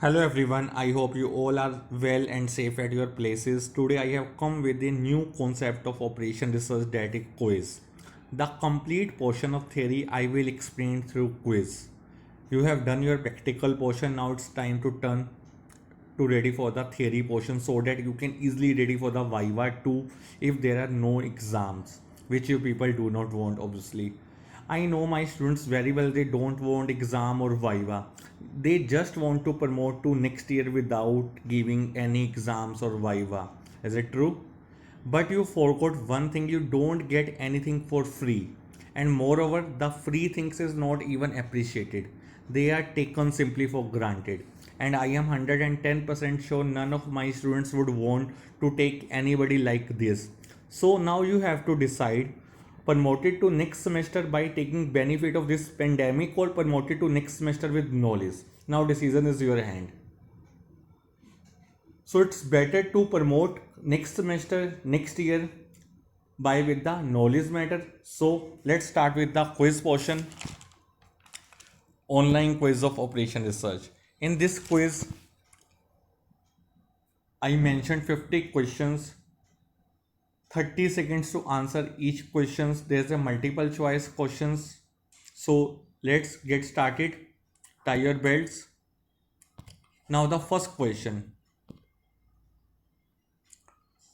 Hello everyone, I hope you all are well and safe at your places. Today I have come with a new concept of Operation Research Data Quiz. The complete portion of theory I will explain through quiz. You have done your practical portion, now it's time to turn to ready for the theory portion so that you can easily ready for the Viva too if there are no exams, which you people do not want obviously. I know my students very well, they don't want exam or Viva. They just want to promote to next year without giving any exams or Viva. Is it true? But you forgot one thing, you don't get anything for free. And moreover, the free things is not even appreciated. They are taken simply for granted. And I am 110% sure none of my students would want to take anybody like this. So now you have to decide promoted to next semester by taking benefit of this pandemic or promoted to next semester with knowledge. Now decision is your hand. So it's better to promote next semester, next year by with the knowledge matter. So let's start with the quiz portion. Online quiz of Operation Research. In this quiz, I mentioned 50 questions, 30 seconds to answer each questions. There's a multiple choice questions. So let's get started. Tie your belts. Now the first question.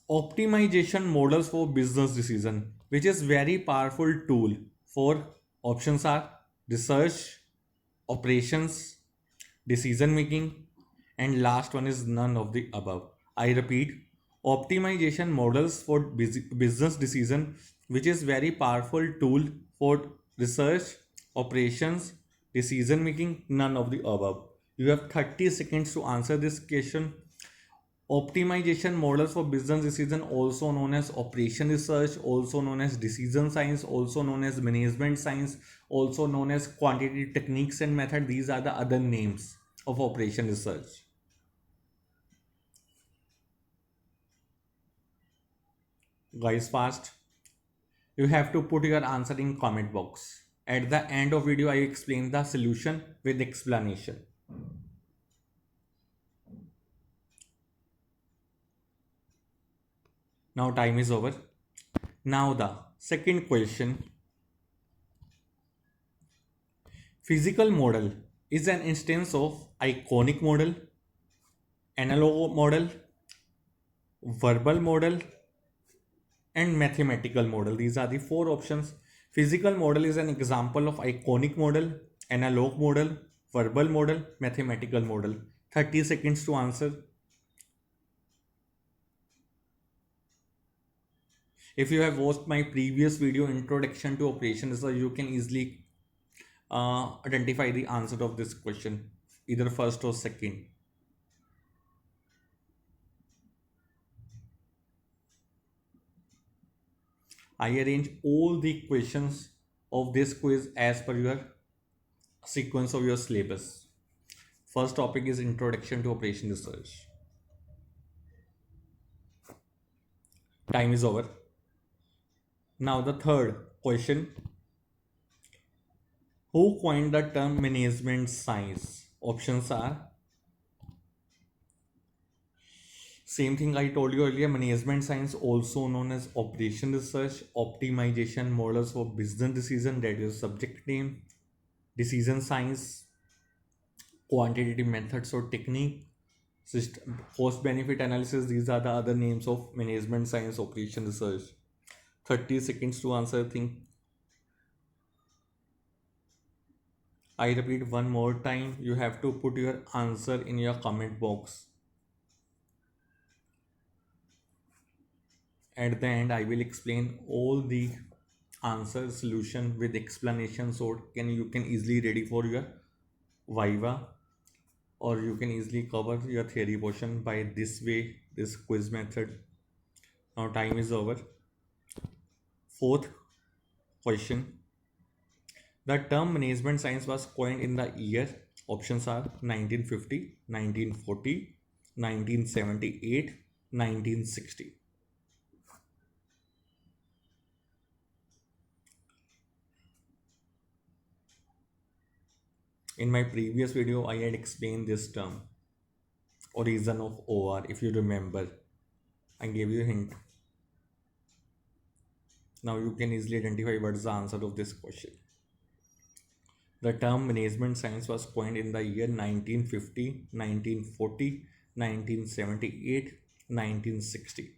Optimization models for business decision, which is very powerful tool for options are research, operations, decision making, and last one is none of the above. I repeat, optimization models for business decision, which is very powerful tool for research, operations, decision making, none of the above. You have 30 seconds to answer this question. Optimization models for business decision, also known as operation research, also known as decision science, also known as management science, also known as quantitative techniques and method. These are the other names of operation research. Guys, fast. You have to put your answer in comment box. At the end of video, I explain the solution with explanation. Now time is over. Now the second question. Physical model is an instance of iconic model, analog model, verbal model, and mathematical model. These are the four options. Physical model is an example of iconic model, analog model, verbal model, mathematical model. 30 seconds to answer. If you have watched my previous video introduction to operations, so you can easily identify the answer of this question, either first or second. I arrange all the questions of this quiz as per your sequence of your syllabus. First topic is Introduction to Operation Research. Time is over. Now the third question. Who coined the term management science? Options are same thing I told you earlier, management science, also known as operation research, optimization models for business decision, that is subject name, decision science, quantitative methods or technique, system, cost benefit analysis. These are the other names of management science, operation research. 30 seconds to answer. Think. I repeat one more time, you have to put your answer in your comment box. At the end, I will explain all the answer solution with explanation, so you can easily ready for your Viva, or you can easily cover your theory portion by this way, this quiz method. Now time is over. Fourth question. The term management science was coined in the year. Options are 1950, 1940, 1978, 1960. In my previous video, I had explained this term. origin of OR. If you remember, I gave you a hint. Now you can easily identify what is the answer of this question. The term management science was coined in the year 1950, 1940, 1978, 1960.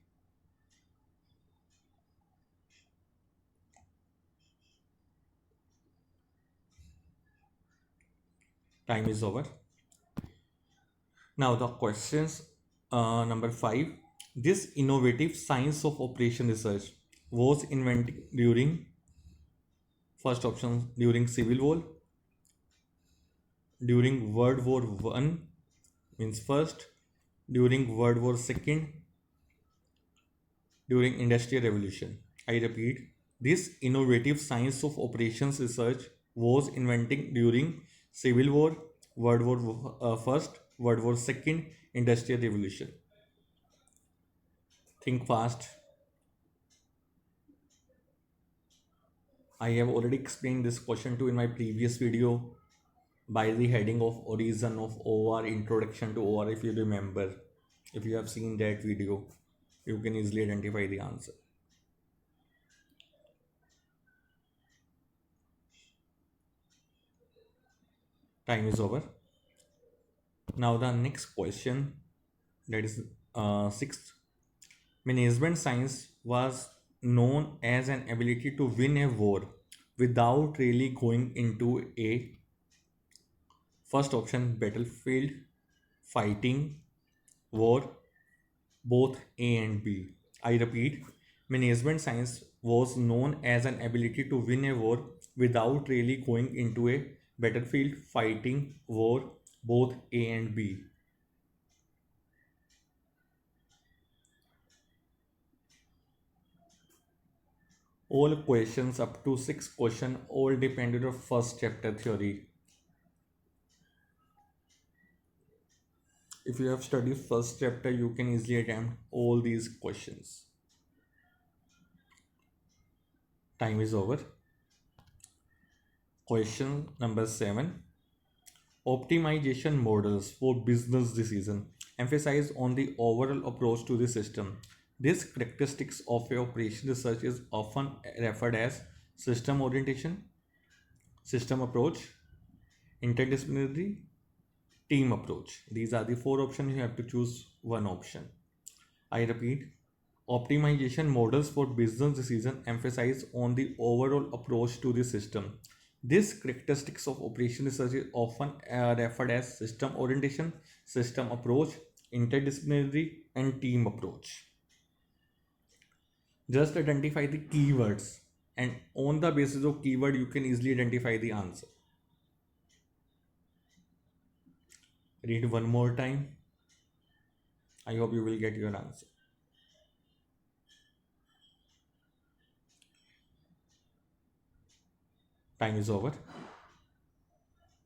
Time is over. Now the questions number 5. This innovative science of operation research was invented during, first option, during Civil War, during World War One, means first, during World War Second, during Industrial Revolution. I repeat, this innovative science of operations research was invented during Civil War, World War First, World War Second, Industrial Revolution. Think fast. I have already explained this question too in my previous video by the heading of origin of OR, introduction to OR. If you remember, if you have seen that video, you can easily identify the answer. Time is over. Now the next question, that is sixth. Management science was known as an ability to win a war without really going into a, first option, battlefield, fighting, war, both A and B. I repeat, management science was known as an ability to win a war without really going into a battlefield, fighting, war, both A and B. All questions up to 6 questions all depend on the first chapter theory. If you have studied first chapter, you can easily attempt all these questions. Time is over. Question number 7. Optimization models for business decision emphasize on the overall approach to the system. This characteristics of a operation research is often referred as system orientation, system approach, interdisciplinary, team approach. These are the 4 options. You have to choose one option. I repeat, optimization models for business decision emphasize on the overall approach to the system. This characteristics of operation research is often referred as system orientation, system approach, interdisciplinary, and team approach. Just identify the keywords, and on the basis of keyword you can easily identify the answer. Read one more time. I hope you will get your answer. Time is over.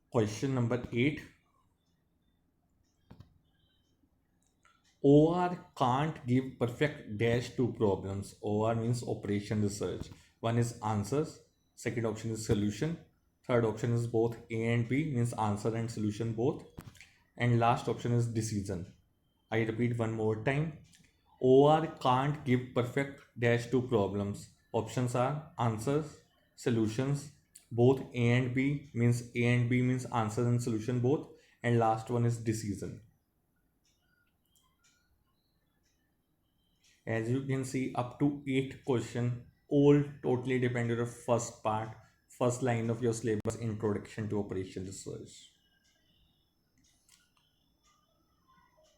Question number 8. OR can't give perfect dash to problems. OR means operation research. One is answers, second option is solution, third option is both A and B, means answer and solution both, and last option is decision. I repeat one more time. OR can't give perfect dash to problems. Options are answers, solutions, both A and B, means A and B means answer and solution both, and last one is decision. As you can see, up to 8 questions, all totally depend on the first part, first line of your syllabus, introduction to operation research.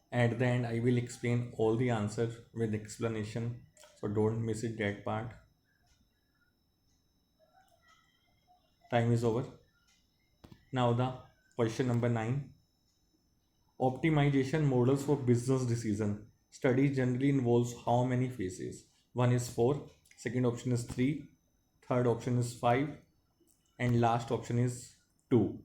At the end, I will explain all the answers with explanation, so don't miss it that part. Time is over. Now the question number 9. Optimization models for business decision. Study generally involves how many phases? One is 4, second option is 3, third option is 5, and last option is 2.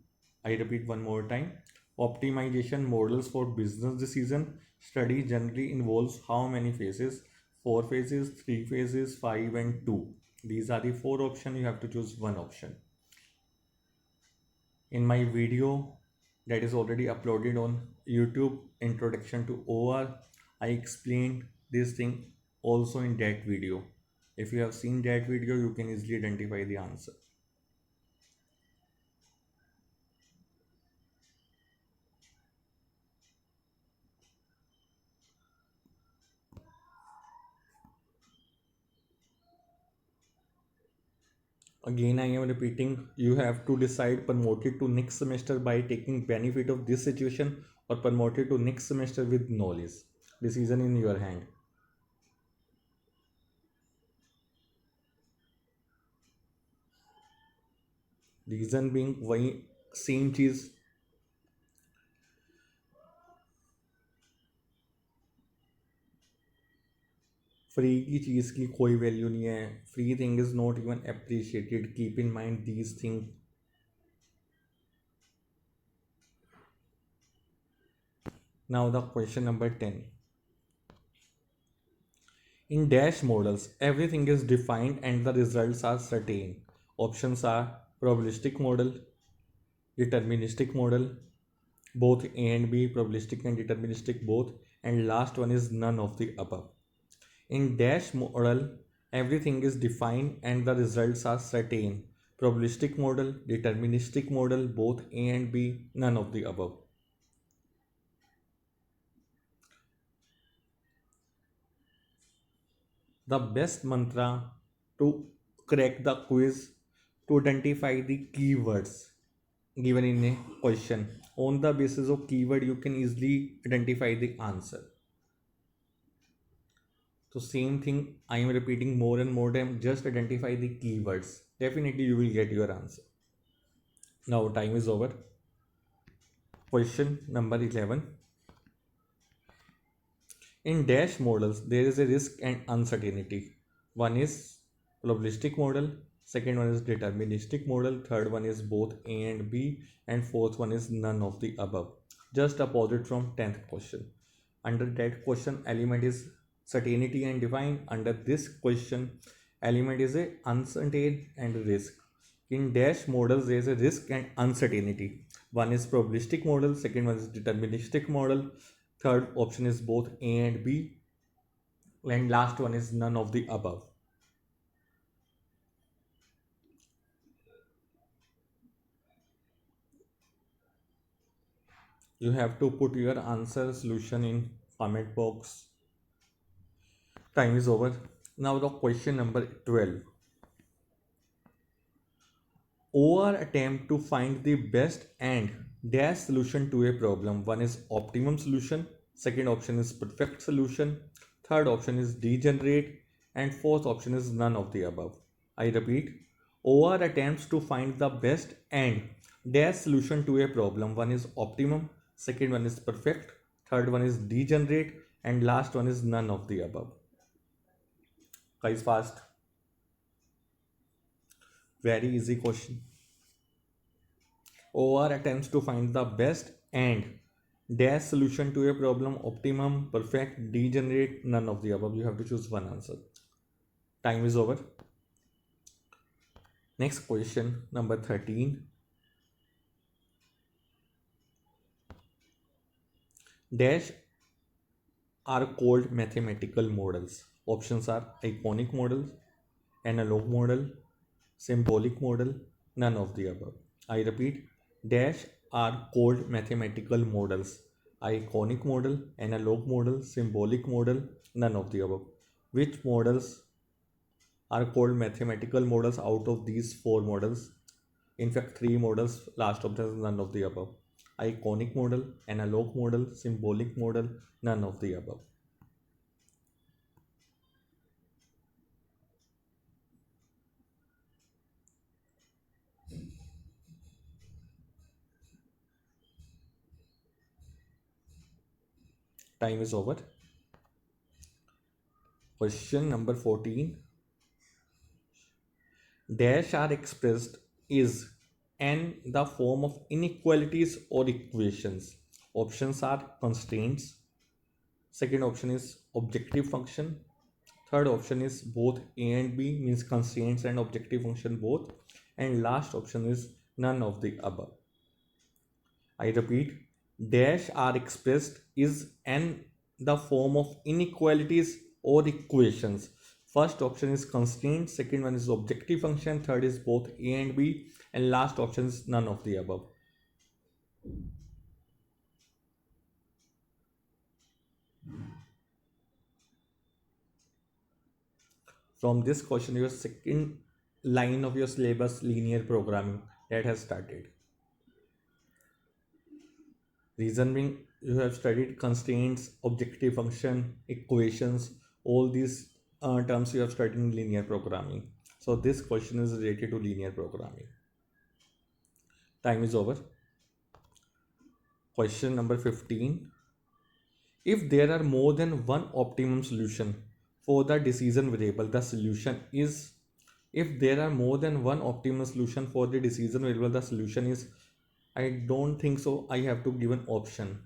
I repeat one more time. Optimization models for business decision. Study generally involves how many phases? 4 phases, 3 phases, 5 and 2. These are the 4 options. You have to choose one option. In my video, that is already uploaded on YouTube, introduction to OR. I explained this thing also in that video. If you have seen that video, you can easily identify the answer. Again, I am repeating, you have to decide promoted to next semester by taking benefit of this situation or promoted to next semester with knowledge. Decision in your hand. Reason being वही same चीज. Free की चीज़ की कोई value नहीं है. Free thing is not even appreciated. Keep in mind these thing. Now the question number 10. In dash models, everything is defined and the results are certain. Options are probabilistic model, deterministic model, both A and B, probabilistic and deterministic both, and last one is none of the above. In dash model, everything is defined and the results are certain. Probabilistic model, deterministic model, both A and B, none of the above. The best mantra to crack the quiz to identify the keywords given in a question. On the basis of keyword, you can easily identify the answer. So same thing I am repeating more and more time. Just identify the keywords. Definitely you will get your answer. Now time is over. Question number 11. In dash models, there is a risk and uncertainty. One is probabilistic model, second one is deterministic model, third one is both A and B, and fourth one is none of the above. Just opposite from 10th question. Under that question, element is certainty and define. Under this question, element is a uncertain and risk. In dash models, there is a risk and uncertainty. One is probabilistic model, second one is deterministic model, third option is both A and B, and last one is none of the above. You have to put your answer solution in comment box. Time is over. Now the question number 12. OR attempt to find the best and dash solution to a problem. One is optimum solution, second option is perfect solution, third option is degenerate, and fourth option is none of the above. I repeat, OR attempts to find the best and dash solution to a problem. One is optimum, second one is perfect, third one is degenerate, and last one is none of the above. Guys, fast. Very easy question. OR attempts to find the best and dash solution to a problem. Optimum, perfect, degenerate, none of the above. You have to choose one answer. Time is over. Next question, number 13. Dash are called mathematical models. Options are iconic model, analog model, symbolic model, none of the above. I repeat, dash are called mathematical models. Iconic model, analog model, symbolic model, none of the above. Which models are called mathematical models out of these four models? In fact, three models, last of them, none of the above. Iconic model, analog model, symbolic model, none of the above. Time is over. Question number 14. Dash are expressed is in the form of inequalities or equations. Options are constraints. Second option is objective function. Third option is both A and B, means constraints and objective function both. And last option is none of the above. I repeat, dash are expressed is in the form of inequalities or equations. First option is constraint, second one is objective function, third is both a and b, and last option is none of the above. From this question, your second line of your syllabus, linear programming, that has started. Reason being, you have studied constraints, objective function, equations, all these terms you have studied in linear programming. So this question is related to linear programming. Time is over. Question number 15. If there are more than one optimum solution for the decision variable, the solution is, if there are more than one optimal solution for the decision variable, the solution is, I don't think so. I have to give an option.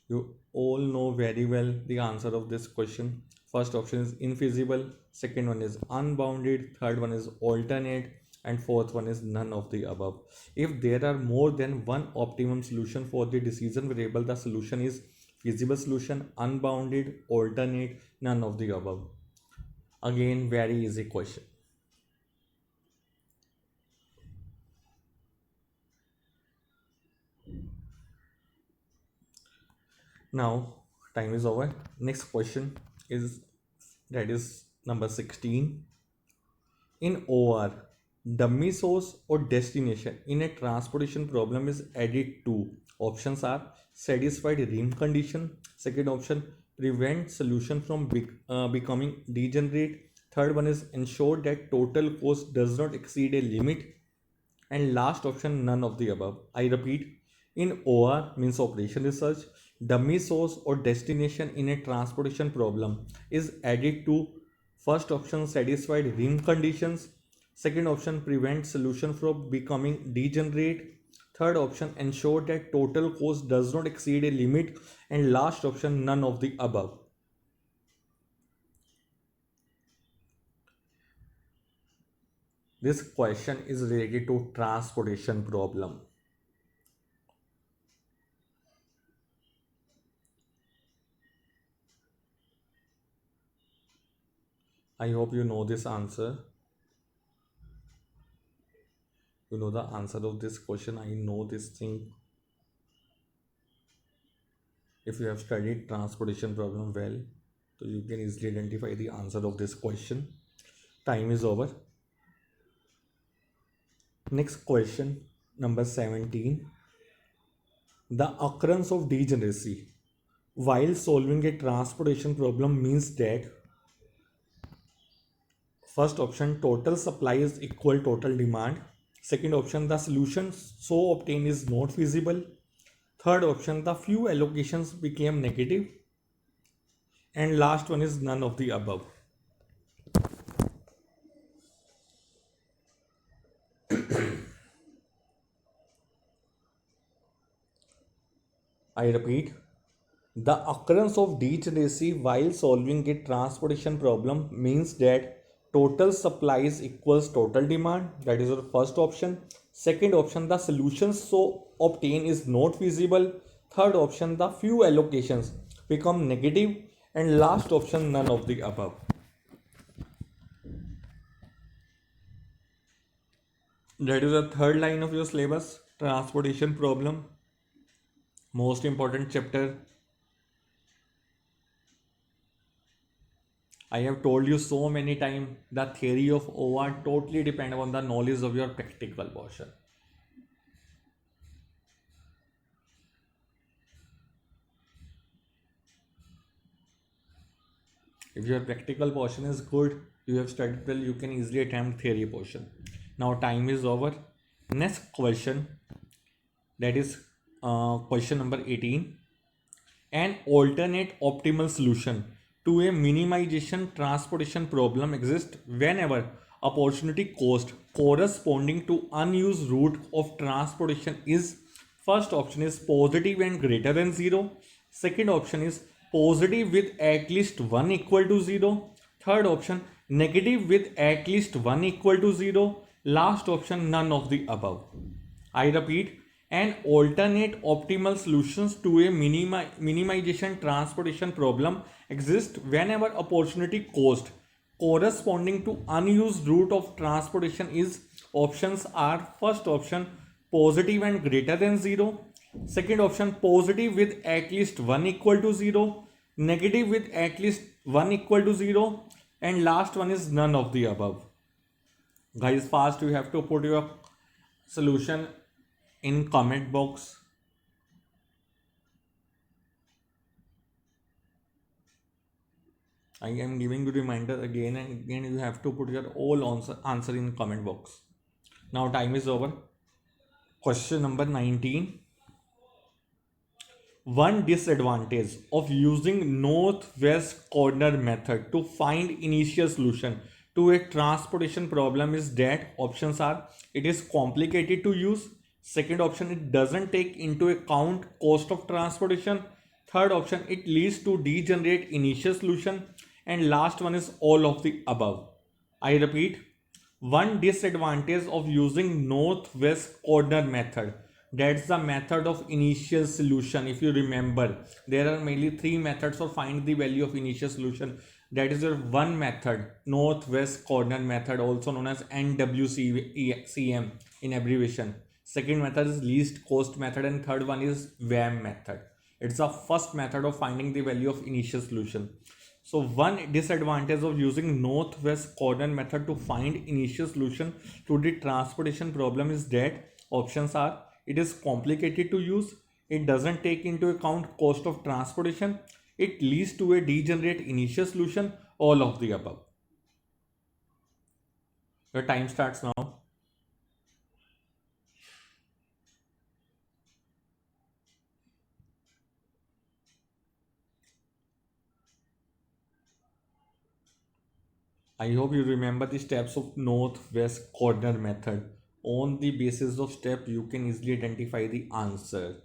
You all know very well the answer of this question. First option is infeasible, second one is unbounded, third one is alternate, and fourth one is none of the above. If there are more than one optimum solution for the decision variable, the solution is feasible solution, unbounded, alternate, none of the above. Again, very easy question. Now, time is over. Next question is, that is number 16. In OR, dummy source or destination in a transportation problem is added to. Options are satisfied rim condition. Second option, prevent solution from becoming degenerate. Third one is ensure that total cost does not exceed a limit. And last option, none of the above. I repeat, in OR means operation research, dummy source or destination in a transportation problem is added to. First option, satisfied rim conditions. Second option, prevent solution from becoming degenerate. Third option, ensure that total cost does not exceed a limit. And last option, none of the above. This question is related to transportation problem. I hope you know this answer. You know the answer of this question. I know this thing. If you have studied transportation problem well, so you can easily identify the answer of this question. Time is over. Next question, number 17. The occurrence of degeneracy while solving a transportation problem means that, first option, total supply is equal total demand. Second option, the solution so obtained is not feasible. Third option, the few allocations became negative. And last one is none of the above. I repeat, the occurrence of degeneracy while solving a transportation problem means that total supplies equals total demand. That is your first option. Second option, the solution so obtained is not feasible. Third option, the few allocations become negative. And last option, none of the above. That is the third line of your syllabus, transportation problem. Most important chapter. I have told you so many times, the theory of OR totally depend on the knowledge of your practical portion. If your practical portion is good, you have studied well, you can easily attempt theory portion. Now time is over. Next question, that is question number 18. An alternate optimal solution to a minimization transportation problem exists whenever opportunity cost corresponding to unused route of transportation is, first option is positive and greater than 0. Second option is positive with at least 1 equal to 0. Third option, negative with at least 1 equal to 0. Last option, none of the above. I repeat, an alternate optimal solutions to a minimization transportation problem exist whenever opportunity cost corresponding to unused route of transportation is. Options are: first option positive and greater than 0, second option positive with at least 1 equal to 0, negative with at least 1 equal to 0, and last one is none of the above. Guys, fast, you have to put your solution in comment box. I am giving you reminder again and again. You have to put your all answer in comment box. Now time is over. Question number 19. One disadvantage of using northwest corner method to find initial solution to a transportation problem is that options are: it is complicated to use, second option it doesn't take into account cost of transportation, third option it leads to degenerate initial solution, and last one is all of the above. I repeat, one disadvantage of using northwest corner method, that's the method of initial solution. If you remember, there are mainly three methods for find the value of initial solution. That is your one method, northwest corner method, also known as NWCM in abbreviation. Second method is least cost method, and third one is WAM method. It's the first method of finding the value of initial solution. So one disadvantage of using northwest corner method to find initial solution to the transportation problem is that options are: it is complicated to use, it doesn't take into account cost of transportation, it leads to a degenerate initial solution, all of the above. Your time starts now. I hope you remember the steps of northwest corner method. On the basis of step, you can easily identify the answer.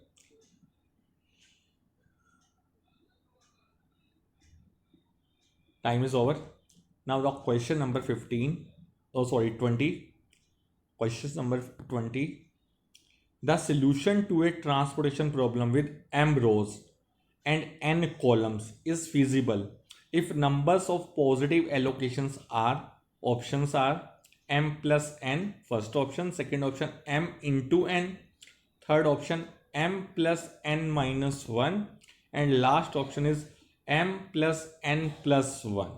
Time is over. Now the question number 15. Oh, sorry, 20. Question number 20. The solution to a transportation problem with m rows and n columns is feasible if numbers of positive allocations are, options are m plus n, first option, second option m into n, third option m plus n minus 1, and last option is m plus n plus 1.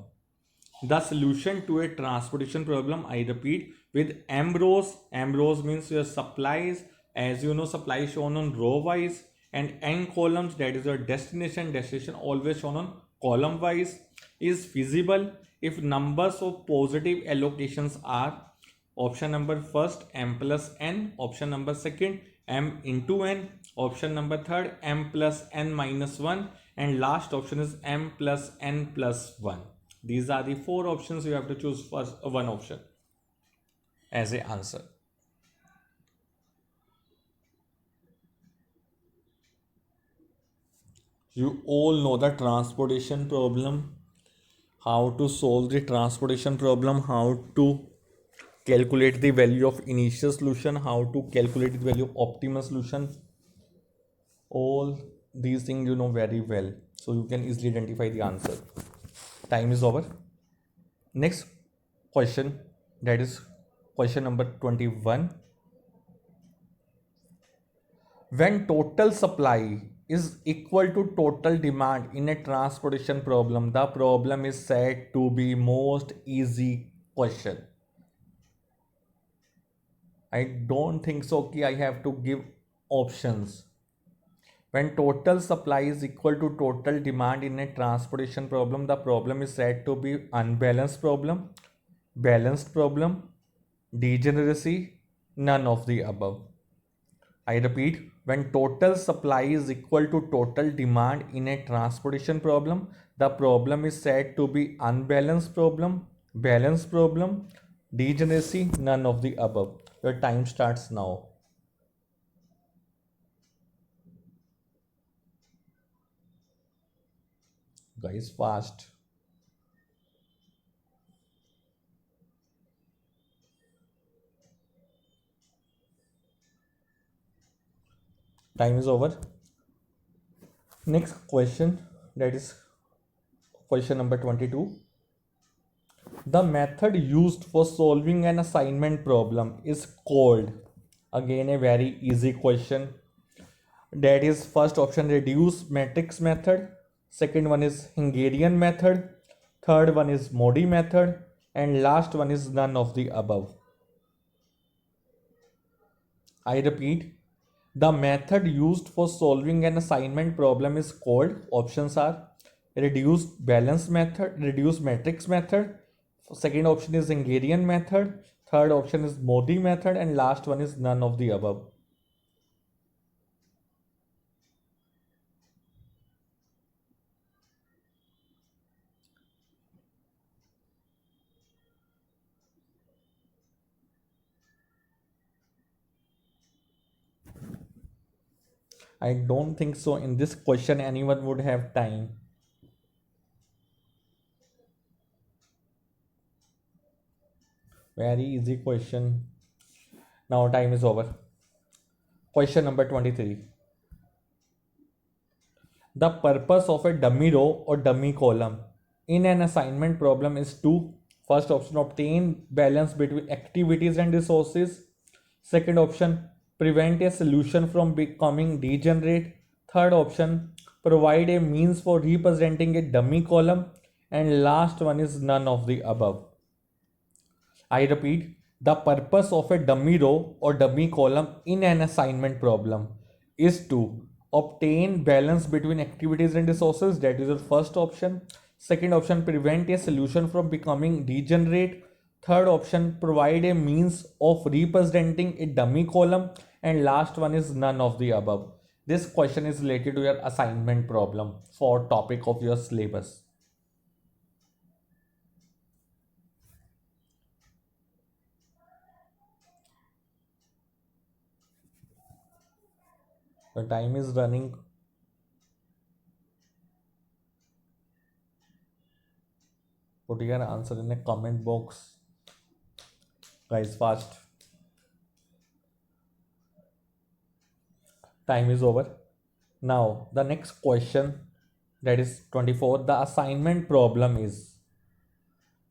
The solution to a transportation problem, I repeat, with m rows. M rows means your supplies, as you know, supply is shown on row wise, and n columns, that is your destination always shown on column wise, is feasible if numbers of positive allocations are: option number first m plus n, option number second m into n, option number third m plus n minus 1, and last option is m plus n plus 1. These are the four options. You have to choose first one option as a answer. You all know the transportation problem, how to solve the transportation problem, how to calculate the value of initial solution, how to calculate the value of optimal solution. All these things you know very well, so you can easily identify the answer. Time is over. Next question, that is question number 21. When total supply is equal to total demand in a transportation problem, the problem is said to be most easy question. I don't think so. Okay, I have to give options. When total supply is equal to total demand in a transportation problem, the problem is said to be unbalanced problem, balanced problem, degeneracy, none of the above. I repeat, when total supply is equal to total demand in a transportation problem, the problem is said to be unbalanced problem, balanced problem, degeneracy, none of the above. Your time starts now. Guys, fast. Time is over. Next question, that is question number 22. The method used for solving an assignment problem is called, again a very easy question, that is first option reduce matrix method, second one is Hungarian method, third one is Modi method, and last one is none of the above. I repeat, the method used for solving an assignment problem is called, options are reduced balance method, reduced matrix method, second option is Hungarian method, third option is Modi method, and last one is none of the above. I don't think so in this question anyone would have time. Very easy question. Now time is over. Question number 23. The purpose of a dummy row or dummy column in an assignment problem is to, first option, obtain balance between activities and resources. Second option, prevent a solution from becoming degenerate. Third option, provide a means for representing a dummy column. And last one is none of the above. I repeat, the purpose of a dummy row or dummy column in an assignment problem is to obtain balance between activities and resources. That is your first option. Second option, prevent a solution from becoming degenerate. Third option, provide a means of representing a dummy column. And last one is none of the above. This question is related to your assignment problem for topic of your syllabus. The time is running. Put your answer in a comment box. Guys, fast. Time is over. Now, the next question, that is 24. The assignment problem is,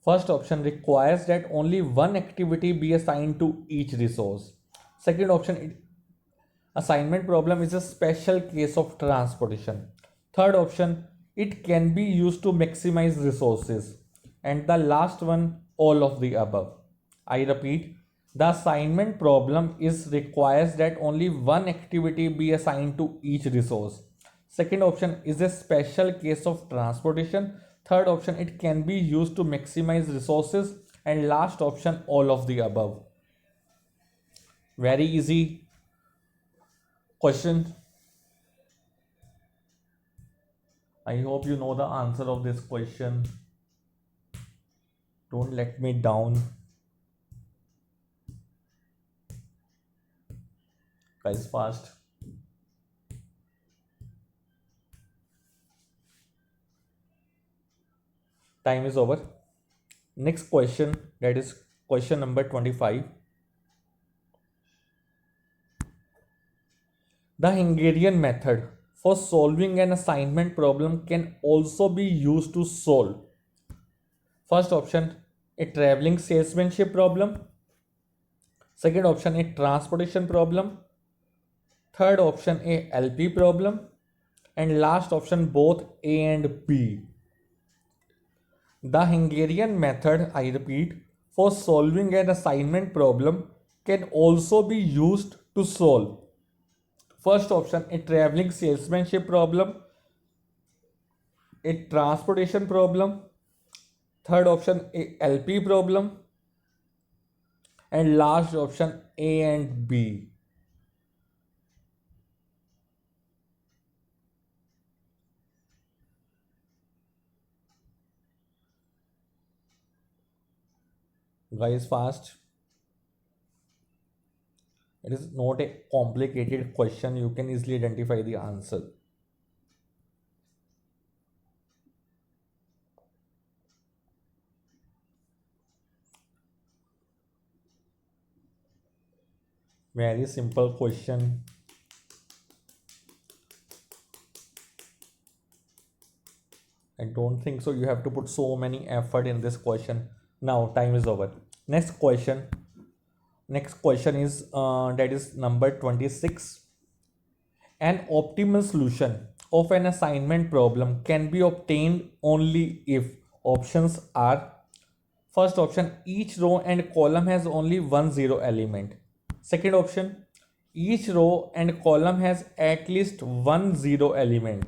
first option requires that only one activity be assigned to each resource. Second option, assignment problem is a special case of transportation. Third option, it can be used to maximize resources. And the last one, all of the above. I repeat, the assignment problem is requires that only one activity be assigned to each resource. Second option is a special case of transportation. Third option, it can be used to maximize resources. And last option, all of the above. Very easy question. I hope you know the answer of this question. Don't let me down. Guys, fast. Time is over. Next question, that is question number 25. The Hungarian method for solving an assignment problem can also be used to solve, first option, a traveling salesmanship problem. Second option, a transportation problem. Third option, a LP problem. And last option, both A and B. The Hungarian method, I repeat, for solving an assignment problem can also be used to solve, first option, a traveling salesmanship problem, a transportation problem. Third option, a LP problem. And last option, A and B. Guys, fast. It is not a complicated question. You can easily identify the answer. Very simple question. I don't think so. You have to put so many effort in this question. Now time is over. Next question. Next question is that is number 26. An optimal solution of an assignment problem can be obtained only if options are: first option, each row and column has only one zero element. Second option, each row and column has at least one zero element.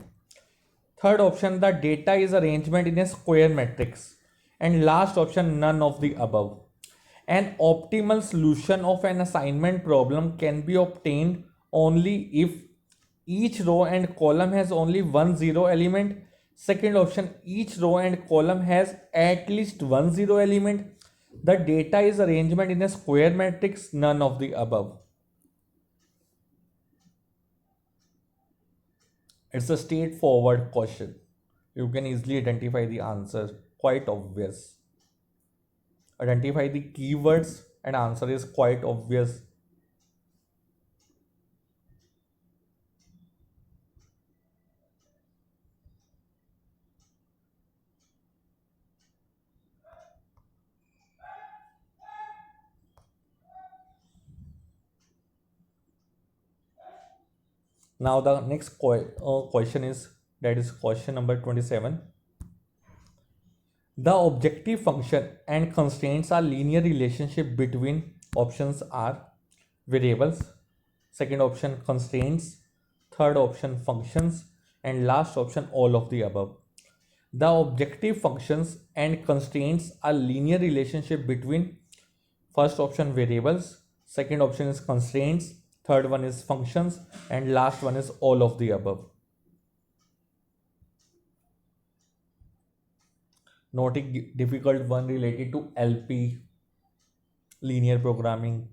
Third option, the data is arrangement in a square matrix. And last option, none of the above. An optimal solution of an assignment problem can be obtained only if each row and column has only one zero element. Second option, each row and column has at least one zero element. The data is arrangement in a square matrix, none of the above. It's a straightforward question. You can easily identify the answer, quite obvious. Identify the keywords and answer is quite obvious. Now the next question is, that is question number 27. The objective function and constraints are linear relationship between options are variables, second option constraints, third option functions, and last option all of the above. The objective functions and constraints are linear relationship between first option variables, second option is constraints, third one is functions, and last one is all of the above. Not a difficult one related to LP, linear programming.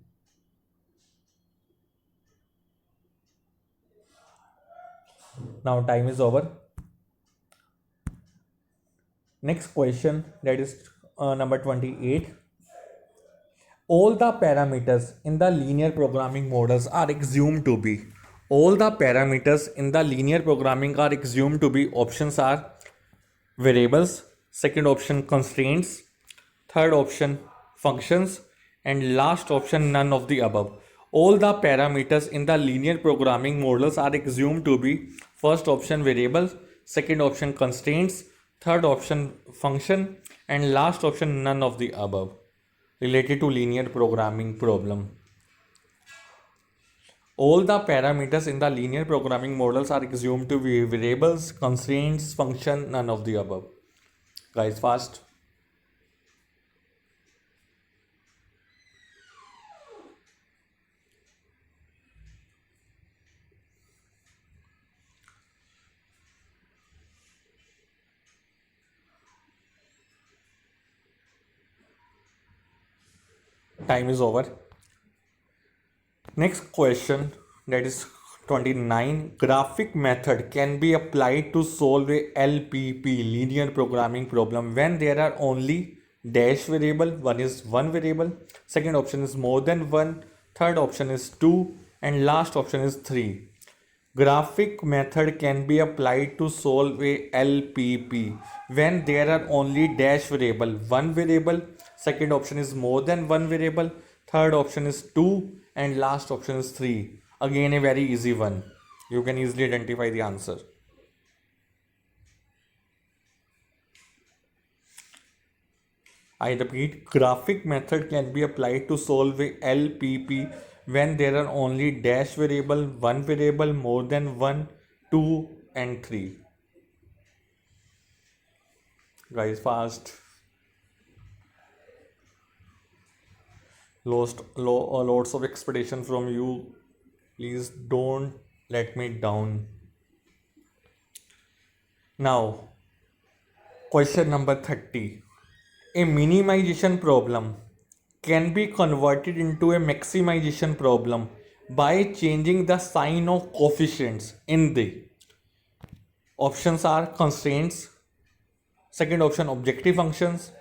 Now time is over. Next question, that is number 28. All the parameters in the linear programming models are assumed to be. All the parameters in the linear programming are assumed to be. Options are variables, second option constraints, third option functions, and last option none of the above. All the parameters in the linear programming models are assumed to be: first option variables, second option constraints, third option function, and last option none of the above. Related to linear programming problem. All the parameters in the linear programming models are assumed to be variables, constraints, function, none of the above. Guys, fast. Time is over. Next question, that is 29. Graphic method can be applied to solve a LPP, linear programming problem, when there are only dash variable. One is one variable, second option is more than one, third option is two, and last option is three. Graphic method can be applied to solve a LPP when there are only dash variable, one variable, second option is more than one variable, third option is two, and last option is three. Again a very easy one. You can easily identify the answer. I repeat, graphic method can be applied to solve a LPP when there are only dash variable, one variable, more than one, two, and three. Guys, fast. Lots of expectation from you. Please don't let me down. Now, question number 30. A minimization problem can be converted into a maximization problem by changing the sign of coefficients in the options are constraints, second option objective functions,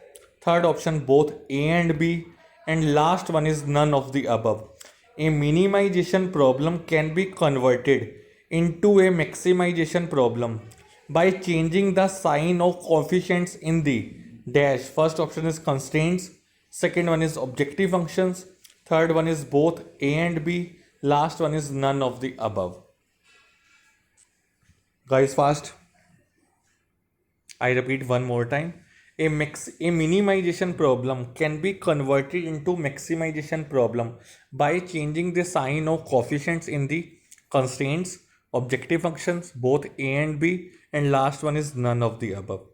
third option both A and B, and last one is none of the above. A minimization problem can be converted into a maximization problem by changing the sign of coefficients in the dash. First option is constraints, second one is objective functions, third one is both a and b, last one is none of the above. Guys, fast. I repeat one more time. A minimization problem can be converted into maximization problem by changing the sign of coefficients in the constraints, objective functions, both a and b, and last one is none of the above.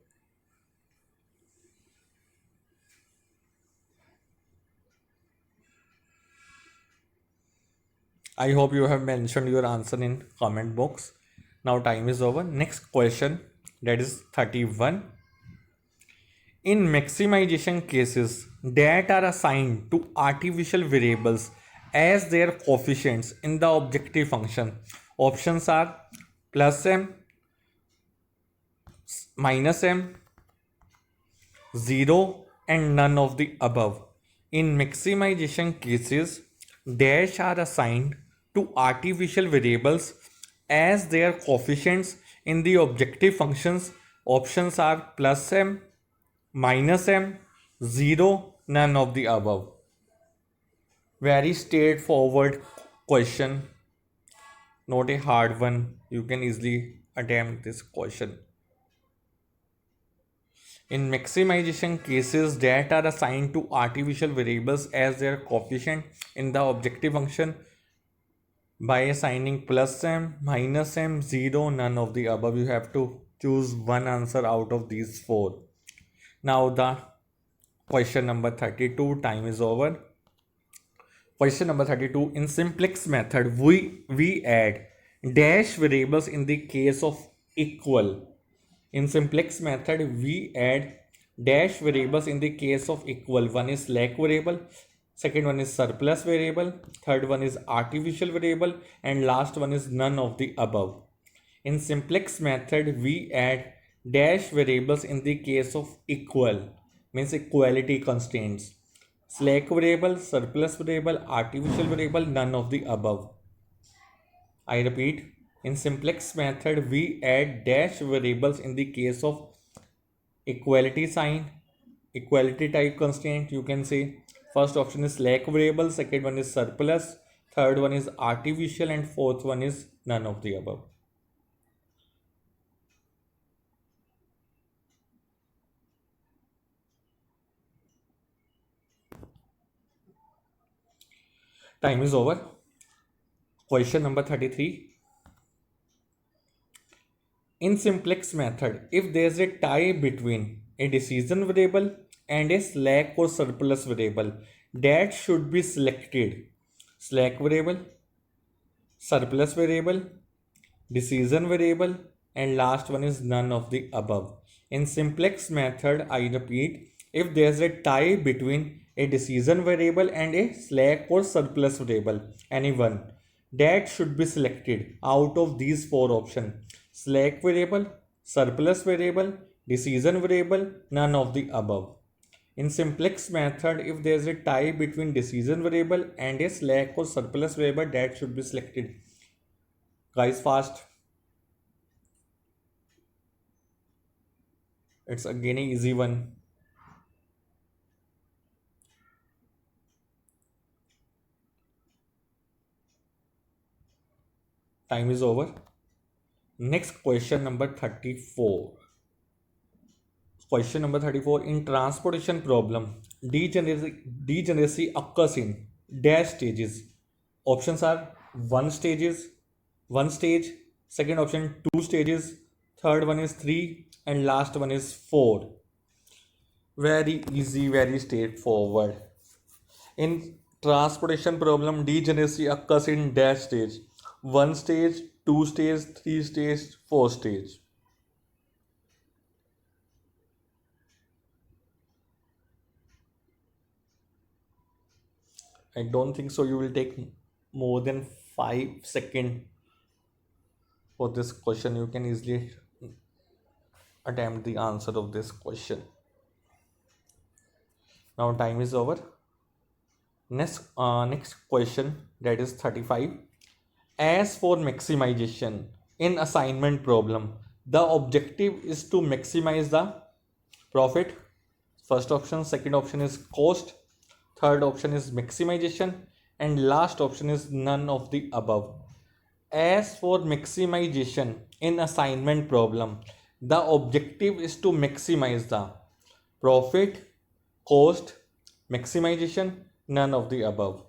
I hope you have mentioned your answer in comment box. Now time is over. Next question, that is 31. In maximization cases that are assigned to artificial variables as their coefficients in the objective function, options are plus m, minus m, 0, and none of the above. In maximization cases, dash are assigned to artificial variables as their coefficients in the objective functions. Options are plus m, minus m, 0, none of the above. Very straightforward question, not a hard one. You can easily attempt this question. In maximization cases that are assigned to artificial variables as their coefficient in the objective function by assigning plus m, minus m, 0, none of the above. You have to choose one answer out of these four. Now the question number 32, time is over. Question number 32, in simplex method we add dash variables in the case of equal. In simplex method we add dash variables in the case of equal. One is slack variable, second one is surplus variable, third one is artificial variable, and last one is none of the above. In simplex method we add dash variables in the case of equal, means equality constraints. Slack variable, surplus variable, artificial variable, none of the above. I repeat, in simplex method we add dash variables in the case of equality sign, equality type constraint, you can say. First option is slack variable, second one is surplus, third one is artificial, and fourth one is none of the above. Time is over. Question number 33. In simplex method, if there is a tie between a decision variable and a slack or surplus variable, that should be selected. Slack variable, surplus variable, decision variable, and last one is none of the above. In simplex method, I repeat, if there is a tie between a decision variable and a slack or surplus variable, any one, that should be selected out of these four options: slack variable, surplus variable, decision variable, none of the above. In simplex method, if there is a tie between decision variable and a slack or surplus variable, that should be selected. Guys, fast. It's again an easy one. Time is over. Next question number 34. Question number 34. In transportation problem, degeneracy occurs in dash stages. Options are one stage, second option two stages, third one is three, and last one is four. Very easy, very straightforward. In transportation problem, degeneracy occurs in dash stage. One stage, two stage, three stage, four stage. I don't think so. You will take more than 5 seconds for this question. You can easily attempt the answer of this question. Now time is over. Next question, that is 35. As for maximization in assignment problem, The objective is to maximize the profit. First option. Second option is cost. Third option is maximization. And last option is none of the above. As for maximization in assignment problem, the objective is to maximize the profit, cost, maximization, none of the above.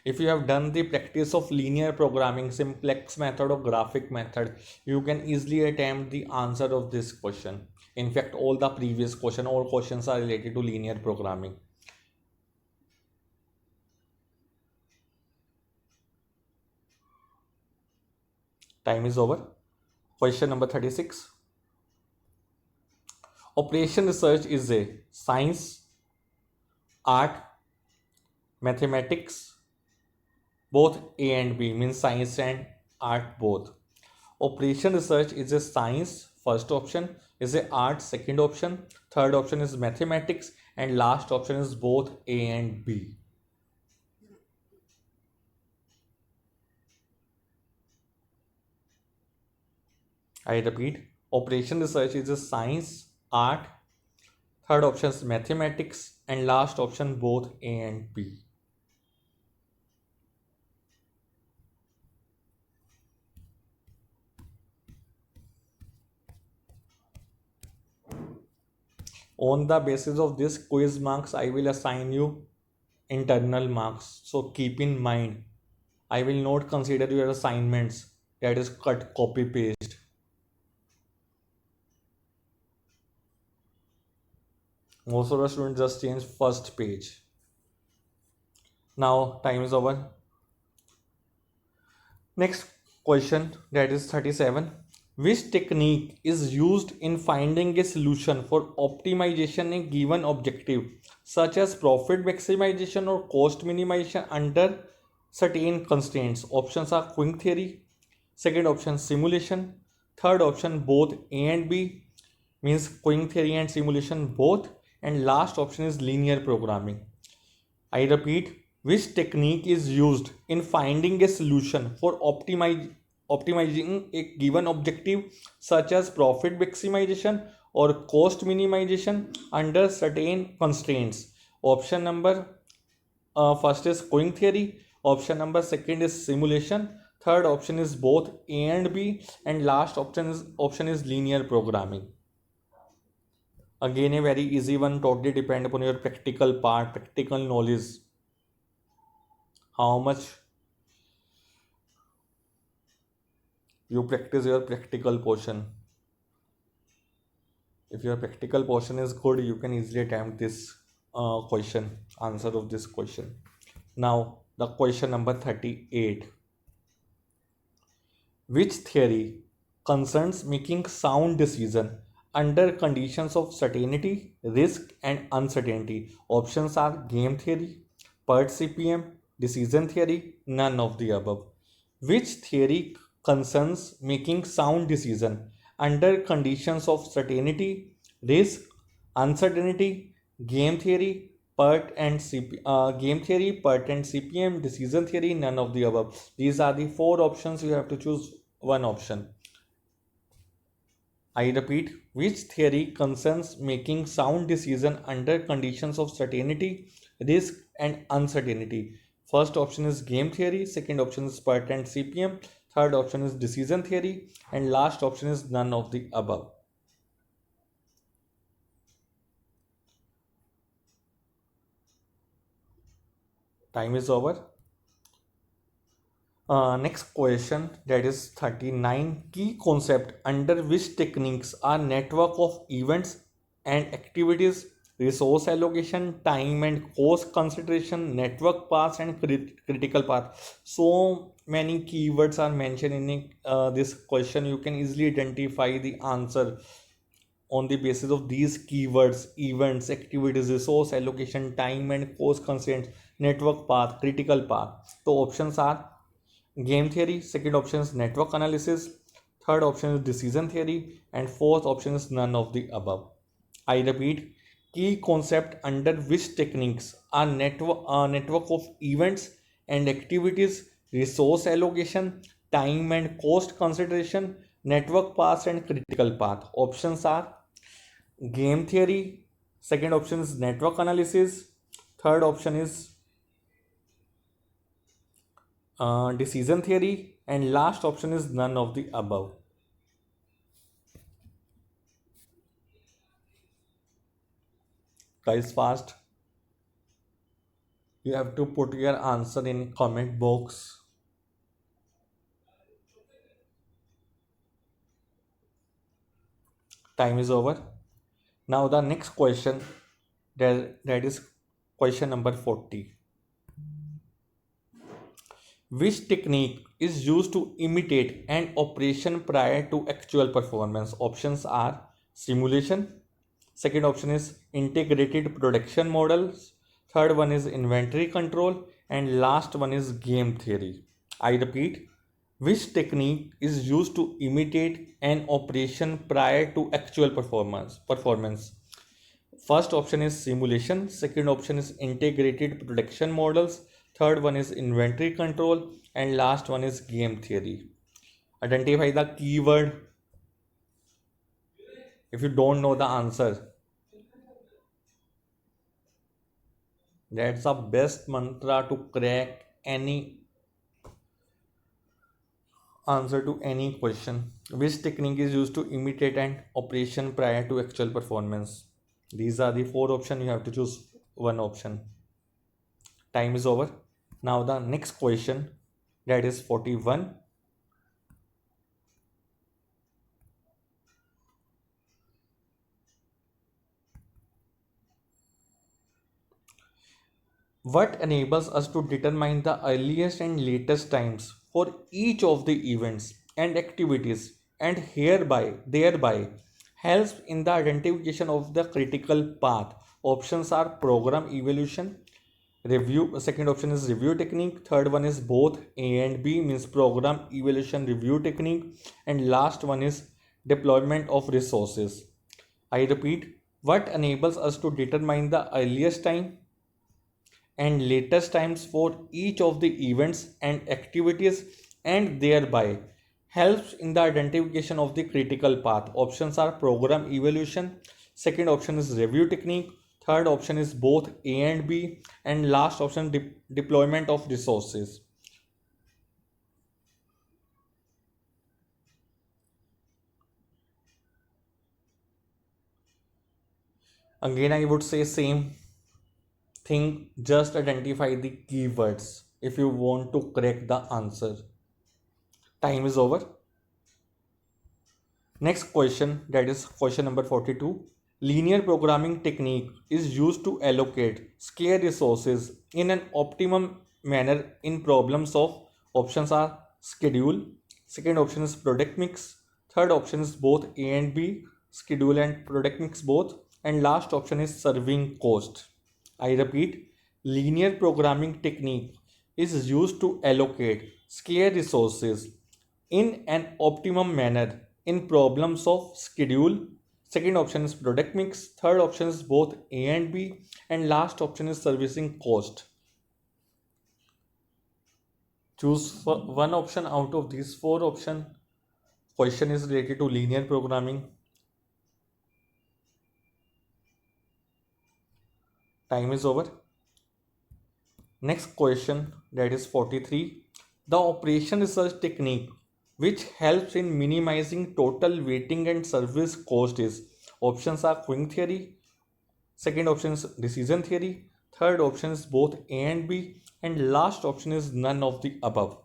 If you have done the practice of linear programming, simplex method or graphic method, you can easily attempt the answer of this question. In fact, all the previous question, all questions are related to linear programming. Time is over. Question number 36. Operation research is a science, art, mathematics, both A and B, means science and art both. Operation research is a science, first option, is a art, second option, third option is mathematics, and last option is both A and B. I repeat, operation research is a science, art, third option is mathematics, and last option both A and B. On the basis of this quiz marks, I will assign you internal marks. So keep in mind, I will not consider your assignments, that is cut, copy, paste. Most of the students just change first page. Now time is over. Next question, that is 37. Which technique is used in finding a solution for optimization in given objective, such as profit maximization or cost minimization under certain constraints? Options are Quick theory, second option simulation, third option both A and B, means Quick theory and simulation both, and last option is linear programming. I repeat, which technique is used in finding a solution for optimizing a given objective, such as profit maximization or cost minimization under certain constraints? Option number first is Quick theory, option number second is simulation, third option is both A and B, and last option is linear programming. Again, a very easy one, totally depend upon your practical part, practical knowledge, how much you practice your practical portion. If your practical portion is good, you can easily attempt this answer of this question. Now the question number 38. Which theory concerns making sound decision under conditions of certainty, risk, and uncertainty? Options are game theory, PERT CPM, decision theory, none of the above. Which theory concerns making sound decision under conditions of certainty, risk, uncertainty? Game theory, game theory, PERT and CPM, decision theory, none of the above. These are the four options. You have to choose one option. I repeat, which theory concerns making sound decision under conditions of certainty, risk, and uncertainty? First option is game theory, second option is PERT and CPM, third option is decision theory, and last option is none of the above. Time is over. Next question, that is 39. Key concept under which techniques are network of events and activities, resource allocation, time and cost consideration, network paths, and critical path. So many keywords are mentioned in this question. You can easily identify the answer on the basis of these keywords: events, activities, resource allocation, time and cost constraints, network path, critical path. So options are game theory, second option is network analysis, third option is decision theory, and fourth option is none of the above. I repeat, key concept under which techniques are network of events and activities, resource allocation, time and cost consideration, network path and critical path. Options are game theory, second option is network analysis, third option is decision theory, and last option is none of the above. Guys, fast. You have to put your answer in comment box. Time is over. Now the next question, that is question number 40. Which technique is used to imitate an operation prior to actual performance? Options are simulation. Second option is integrated production models. Third one is inventory control. And last one is game theory. I repeat, which technique is used to imitate an operation prior to actual performance? First option is simulation, second option is integrated production models, third one is inventory control, and last one is game theory. Identify the keyword if you don't know the answer. That's the best mantra to crack any answer to any question. Which technique is used to imitate an operation prior to actual performance? These are the four options. You have to choose one option. Time is over. Now the next question, that is 41. What enables us to determine the earliest and latest times for each of the events and activities, and thereby helps in the identification of the critical path? Options are program evolution, review, second option is review technique, third one is both A and B, means program evaluation review technique, and last one is deployment of resources. I repeat, what enables us to determine the earliest time and latest times for each of the events and activities, and thereby helps in the identification of the critical path? Options are program evaluation, second option is review technique, third option is both A and B, and last option deployment of resources. Again, I would say same thing, just identify the keywords if you want to correct the answer. Time is over. Next question, that is question number 42. Linear programming technique is used to allocate scarce resources in an optimum manner in problems of, options are schedule, second option is product mix, third option is both A and B, schedule and product mix both, and last option is serving cost. I repeat, linear programming technique is used to allocate scarce resources in an optimum manner in problems of schedule, second option is product mix, third option is both A and B, and last option is servicing cost. Choose one option out of these four options. Question is related to linear programming. Time is over. Next question, that is 43. The operation research technique which helps in minimizing total waiting and service cost is, options are Quine theory, second option is decision theory, third option is both A and B, and last option is none of the above.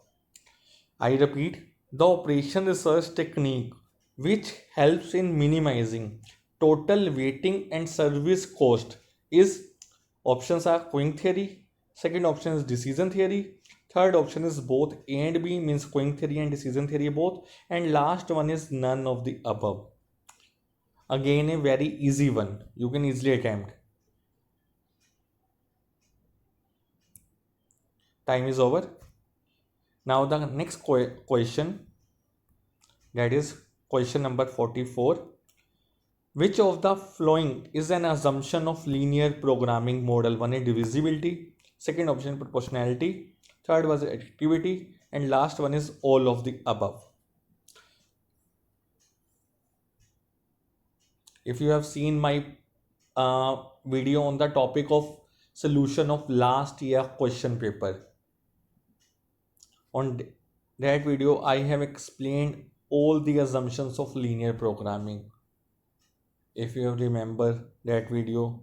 I repeat, the operation research technique which helps in minimizing total waiting and service cost is, options are Quine theory, second option is decision theory, third option is both A and B, means Quine theory and decision theory both, and last one is none of the above. Again, a very easy one, you can easily attempt. Time is over. Now the next question, that is question number 44. Which of the following is an assumption of linear programming model? One is divisibility, second option proportionality, third was activity, and last one is all of the above. If you have seen my video on the topic of solution of last year question paper, on that video I have explained all the assumptions of linear programming. If you have remember that video,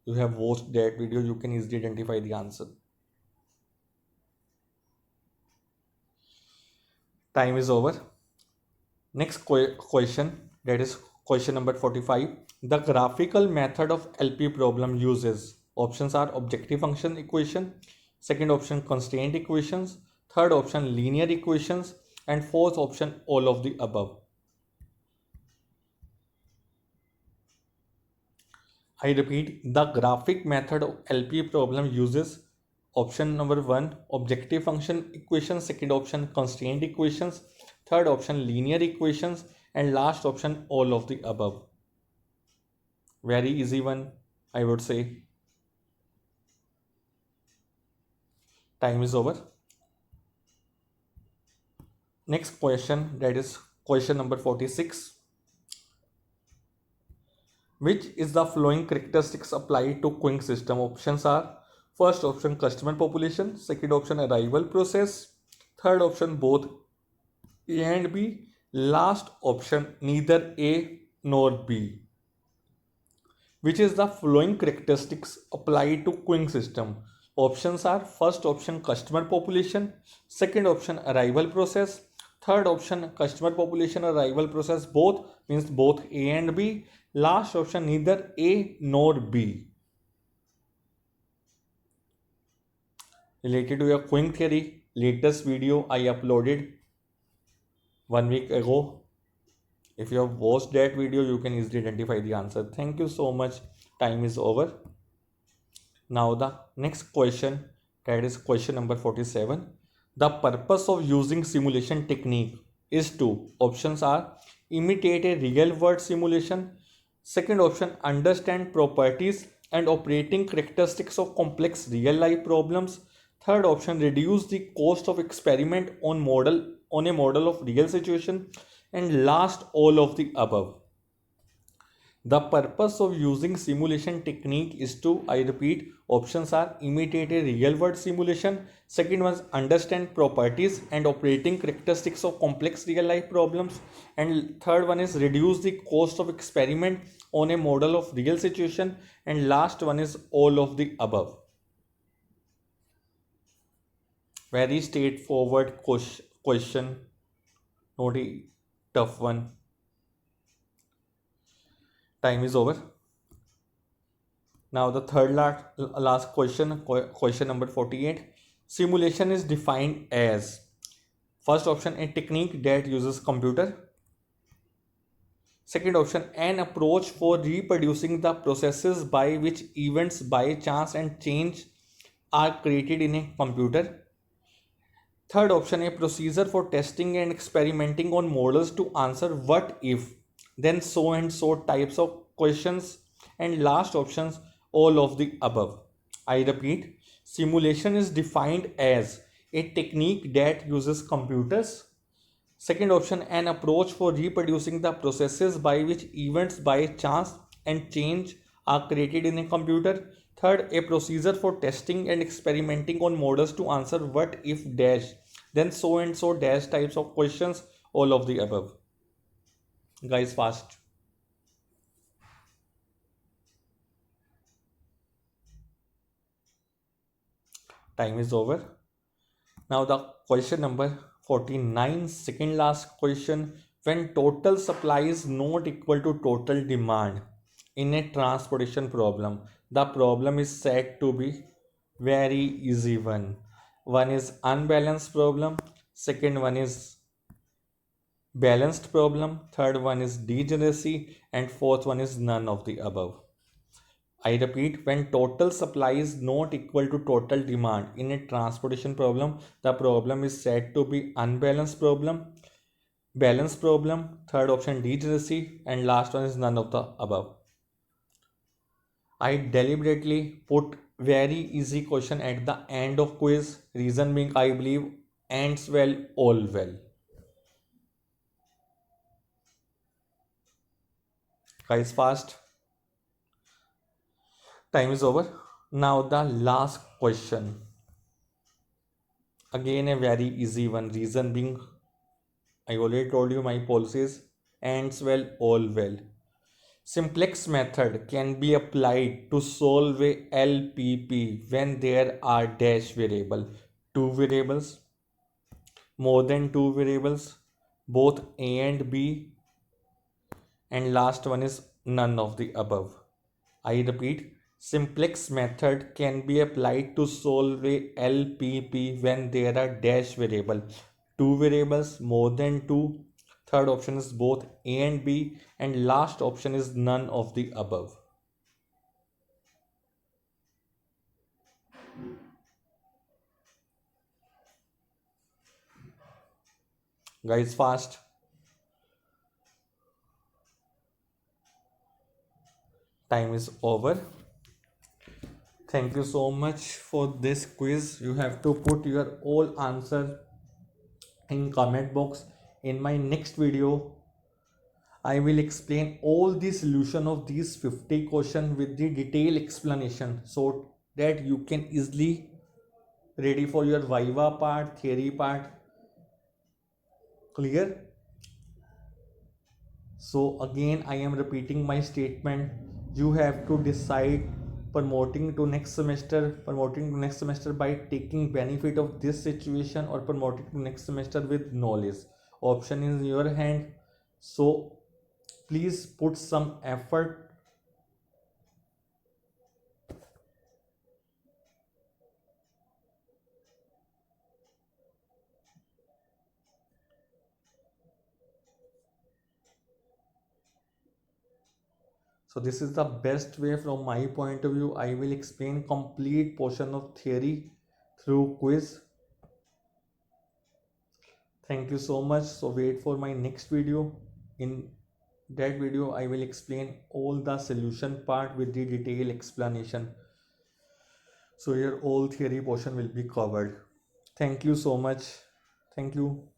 you have watched that video, you can easily identify the answer. Time is over. Next question, that is question number 45. The graphical method of LP problem uses, options are objective function equation, second option constraint equations, third option linear equations, and fourth option all of the above. I repeat, the graphic method of LP problem uses option number 1 objective function equations, second option constraint equations, third option linear equations, and last option all of the above. Very easy one, I would say. Time is over. Next question, that is question number 46. Which is the following characteristics applied to Quink system? Options are, first option customer population, second option arrival process, third option both A and B, last option neither A nor B. Which is the following characteristics applied to Quink system? Options are, first option customer population, second option arrival process, third option customer population arrival process both, means both A and B, last option neither A nor B. Related to your Quink theory, latest video I uploaded 1 week ago. If you have watched that video, you can easily identify the answer. Thank you so much. Time is over. Now the next question, that is question number 47. The purpose of using simulation technique is to, options are, imitate a real world simulation, second option understand properties and operating characteristics of complex real life problems, third option reduce the cost of experiment on a model of real situation, and last all of the above. The purpose of using simulation technique is to, I repeat, options are imitate a real world simulation, second one is understand properties and operating characteristics of complex real life problems, and third one is reduce the cost of experiment on a model of real situation, and last one is all of the above. Very straightforward question, not a tough one. Time is over. Now the third last question, question number 48. Simulation is defined as, first option a technique that uses computer, second option an approach for reproducing the processes by which events by chance and change are created in a computer, third option a procedure for testing and experimenting on models to answer what if, then so and so types of questions, and last options all of the above. I repeat, simulation is defined as a technique that uses computers, second option an approach for reproducing the processes by which events by chance and change are created in a computer, third a procedure for testing and experimenting on models to answer what if dash, then so and so dash types of questions, all of the above. Guys, fast. Time is over. Now the question number 49, second last question. When total supply is not equal to total demand in a transportation problem, the problem is said to be very easy one. One is unbalanced problem, second one is balanced problem, third one is degeneracy, and fourth one is none of the above. I repeat, when total supply is not equal to total demand in a transportation problem, the problem is said to be unbalanced problem, balanced problem, third option degeneracy, and last one is none of the above. I deliberately put very easy question at the end of quiz. Reason being, I believe ends well, all well. Guys, fast. Time is over. Now the last question. Again a very easy one. Reason being, I already told you my policies. Ends well, all well. Simplex method can be applied to solve a LPP when there are dash variable, two variables, more than two variables, both A and B, and last one is none of the above. I repeat, simplex method can be applied to solve a LPP when there are dash variable, two variables, more than two. Third option is both A and B, and last option is none of the above. Guys, fast. Time is over. Thank you so much for this quiz. You have to put your all answer in comment box. In my next video, I will explain all the solution of these 50 questions with the detailed explanation so that you can easily ready for your Viva part, theory part. Clear? So again, I am repeating my statement. You have to decide promoting to next semester by taking benefit of this situation or promoting to next semester with knowledge. Option is in your hand. So please put some effort. So this is the best way from my point of view. I will explain complete portion of theory through quiz. Thank you so much. So wait for my next video. In that video, I will explain all the solution part with the detailed explanation. So your all theory portion will be covered. Thank you so much. Thank you.